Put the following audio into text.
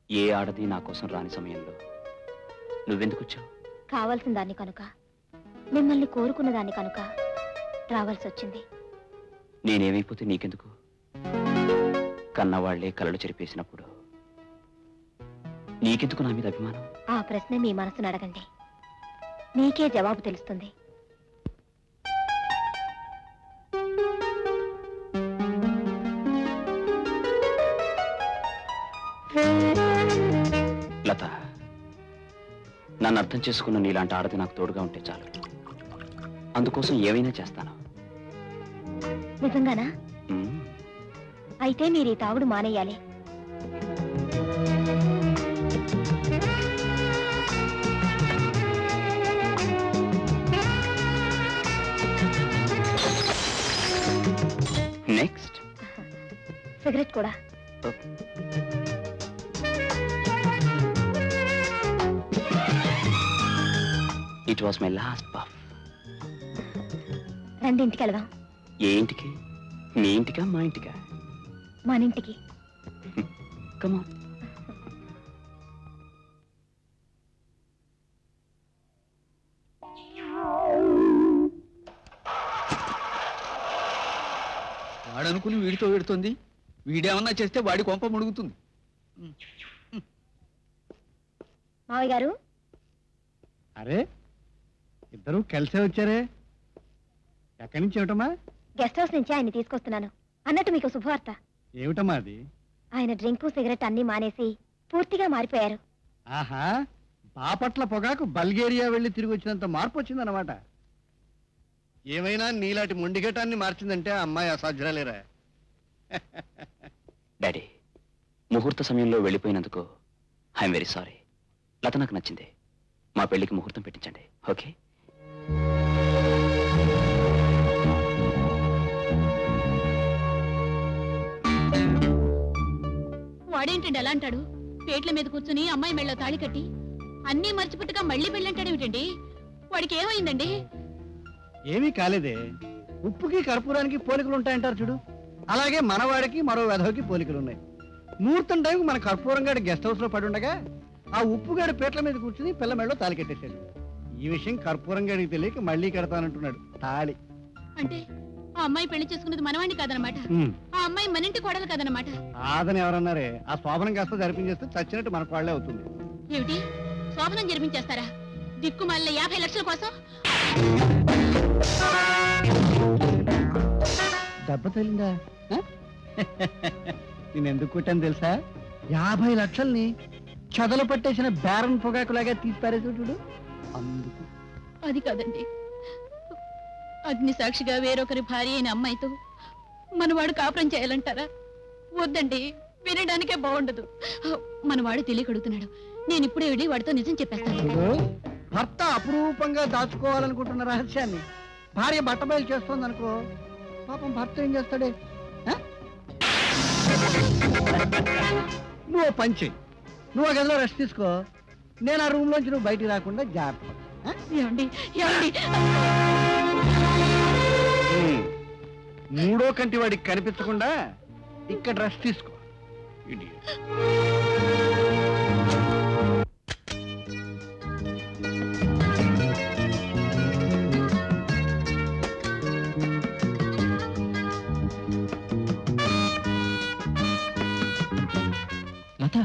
ఏ ఆడది నా కోసం రాని సమయంలో నువ్వెందుకు వచ్చావు? కావాల్సిన దాన్ని కనుక, మిమ్మల్ని కోరుకున్న దాన్ని కనుక రావాల్సి వచ్చింది. నేనేమైపోతే నీకెందుకు? కన్నవాళ్లే కలలు చెరిపేసినప్పుడు నీకెందుకు నా మీద అభిమానం? ఆ ప్రశ్న మీ మనసును అడగండి, నీకే జవాబు తెలుస్తుంది. లత, నన్ను అర్థం చేసుకున్న నీలాంటి ఆడది నాకు తోడుగా ఉంటే చాలు. అందుకోసం ఏమైనా చేస్తాను. నిజంగానా? అయితే మీరు ఈ తాగుడు మానేయాలి. నెక్స్ట్ సిగరెట్ కూడా. It was my last puff. రండి, ఇంటికి వెళదాం. ఏ ఇంటికి? నీ ఇంటికా మా ఇంటికా? మన ఇంటికి. Come on. వాడనుకుని వీడితో వీడుతోంది, వీడేమన్నా చేస్తే వాడి కొంప ముడుగుతుంది. మావయ్య గారు. అరే, ఇద్దరు కలిసే వచ్చారే. ఎక్కడి నుంచి ఏమిటమ్మా? గెస్ట్ హౌస్ నుంచి ఆయన్ని తీసుకొస్తున్నాను. అన్నట్టు మీకు శుభవార్త. ఏమిటమ్మా అది? ఆయన డ్రింకు సిగరెట్ అన్ని మానేసి పూర్తిగా మారిపోయారు. ఆహా, బాపట్ల పొగాకు బల్గేరియా వెళ్ళి తిరిగి వచ్చినంత మార్పు వచ్చిందన్నమాట. ఏమైనా నీలాంటి మొండిగటాన్ని మార్చిందంటే ఆ అమ్మాయి అసాధ్యురాలేరా. డాడీ, ముహూర్త సమయంలో వెళ్ళిపోయినందుకు ఐఎమ్ వెరీ సారీ. లత నాకు నచ్చింది. మా పెళ్లికి ముహూర్తం పెట్టించండి, ఓకే? వాడేంటండి అలా అంటాడు? పేట్ల మీద కూర్చుని అమ్మాయి మెళ్ళో తాళి కట్టి అన్నీ మర్చిపెట్టుగా మళ్ళీ పెళ్ళంటాడేమిటండి? వాడికి ఏమైందండి? ఏమీ కాలేదే. ఉప్పుకి కర్పూరానికి పోలికలు ఉంటాయంటారు చూడు, అలాగే మనవాడికి మరో వెధవకి పోలికలు ఉన్నాయి. ముహూర్తం టైంకి మన కర్పూరం గాడి గెస్ట్ హౌస్ లో పడి ఉండగా ఆ ఉప్పుగాడి పేట్ల మీద కూర్చుని పిల్ల మెళ్ళలో తాళి కట్టేశాడు. ఈ విషయం కర్పూరం గాడికి తెలియక మళ్ళీ కడతానంటున్నాడు తాళి. అంటే ఆ అమ్మాయి పెళ్లి చేసుకున్నది మనవాణ్ణి కాదనమాట. ఆ అమ్మాయి మన ఇంటి కోడలు కాదనమాట. ఆదని ఎవరన్నారే? ఆ శోభనం కాస్త జరిపించేస్తే చచ్చినట్టు మన కోళ్లే అవుతుంది. ఏమిటి, శోభనం జరిపించేస్తారా? దిక్కు మళ్ళీ 50 లక్షల కోసం? దెబ్బ తగిలిందా? నేను ఎందుకు కొట్టాను తెలుసా? 50 లక్షల్ని చదలు పట్టేసిన బేరన్ పొగాకులాగా తీసి పారేసి చూడు, అందుకు. అది కాదండి, అగ్ని సాక్షిగా వేరొకరి భార్య అయిన అమ్మాయితో మనవాడు కాపురం చేయాలంటారా? వద్దండి, వినడానికే బాగుండదు. మనవాడు తెలియకడుగుతున్నాడు. నేను ఇప్పుడే వెళ్ళి వాడితో నిజం చెప్పేస్తాను. భర్త అపురూపంగా దాచుకోవాలనుకుంటున్న రహస్యాన్ని భార్య బట్టబయలు చేస్తోందనుకో, పాపం భర్త ఏం చేస్తాడే? నువ్వు పంచి, నువ్వు ఆ గదిలో రెస్ట్ తీసుకో. నేను ఆ రూమ్ లోంచి నువ్వు బయటికి రాకుండా జాగ్రత్త. మూడో కంటి వాడికి కనిపించకుండా ఇక్కడ రెస్ట్ తీసుకో. లత,